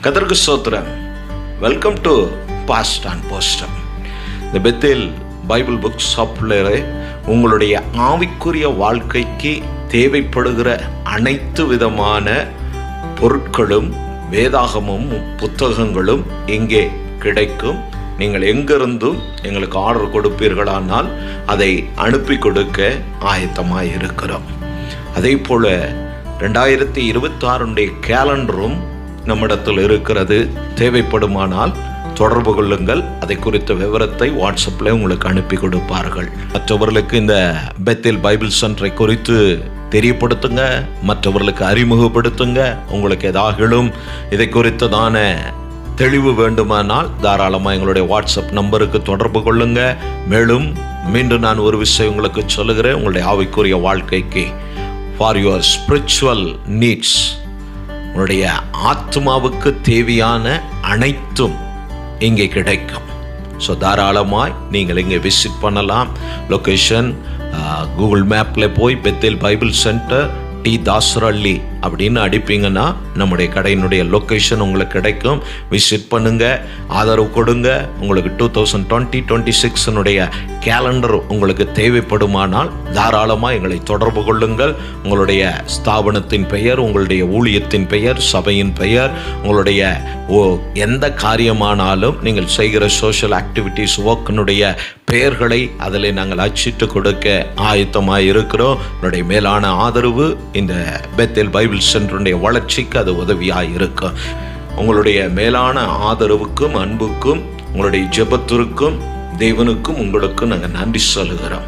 கர்த்தருக்கு ஸ்தோத்திரம். Welcome to பாஸ்ட் அண்ட் போஸ்டம். இந்த பெத்தேல் பைபிள் புக் ஷாப்பில் உங்களுடைய ஆவிக்குரிய வாழ்க்கைக்கு தேவைப்படுகிற அனைத்து விதமான பொருட்களும் வேதாகமும் புத்தகங்களும் இங்கே கிடைக்கும். நீங்கள் எங்கிருந்தும் எங்களுக்கு ஆர்டர் கொடுப்பீர்களானால் அதை அனுப்பி கொடுக்க ஆயத்தமாக இருக்கிறோம். அதே போல் 2026 கேலண்டரும் நம்மிடத்தில் இருக்கிறது. தேவைப்படுமானால் தொடர்பு கொள்ளுங்கள். அதை குறித்த விவரத்தை வாட்ஸ்அப்பில் உங்களுக்கு அனுப்பி கொடுப்பார்கள். மற்றவர்களுக்கு இந்த பெத்தேல் பைபிள் சென்டரை குறித்து தெரியப்படுத்துங்க, மற்றவர்களுக்கு அறிமுகப்படுத்துங்க. உங்களுக்கு ஏதாகிலும் இதை குறித்ததான தெளிவு வேண்டுமானால் தாராளமாக எங்களுடைய வாட்ஸ்அப் நம்பருக்கு தொடர்பு கொள்ளுங்க. மேலும் மீண்டும் நான் ஒரு விஷயம் உங்களுக்கு சொல்லுகிறேன். உங்களுடைய ஆவிக்குரிய வாழ்க்கைக்கு ஃபார் யுவர் ஸ்பிரிச்சுவல் நீட்ஸ், உங்களுடைய ஆத்மாவுக்கு தேவையான அனைத்தும் இங்கே கிடைக்கும். ஸோ தாராளமாய் நீங்கள் இங்கே விசிட் பண்ணலாம். லொக்கேஷன் கூகுள் மேப்பில் போய் பெத்தேல் பைபிள் சென்டர் டி தாசரள்ளி அப்படின்னு அடிப்பீங்கன்னா நம்முடைய கடையினுடைய லொக்கேஷன் உங்களுக்கு கிடைக்கும். விசிட் பண்ணுங்க, ஆதரவு கொடுங்க. உங்களுக்கு 2026 கேலண்டர் உங்களுக்கு தேவைப்படுமானால் தாராளமாக எங்களை தொடர்பு கொள்ளுங்கள். உங்களுடைய ஸ்தாபனத்தின் பெயர், உங்களுடைய ஊழியத்தின் பெயர், சபையின் பெயர், உங்களுடைய எந்த காரியமானாலும் நீங்கள் செய்கிற சோஷியல் ஆக்டிவிட்டீஸ் ஒர்க்கினுடைய பெயர்களை அதில் நாங்கள் அச்சிட்டு கொடுக்க ஆயத்தமாக இருக்கிறோம். என்னுடைய மேலான ஆதரவு இந்த பெத்தேல் பைபிள் சென்டருடைய வளர்ச்சிக்கு அது உதவியாக இருக்கும். உங்களுடைய மேலான ஆதரவுக்கும் அன்புக்கும் உங்களுடைய ஜெபத்திற்கும் தேவனுக்கும் உங்களுக்கும் நாங்கள் நன்றி சொல்லுகிறோம்.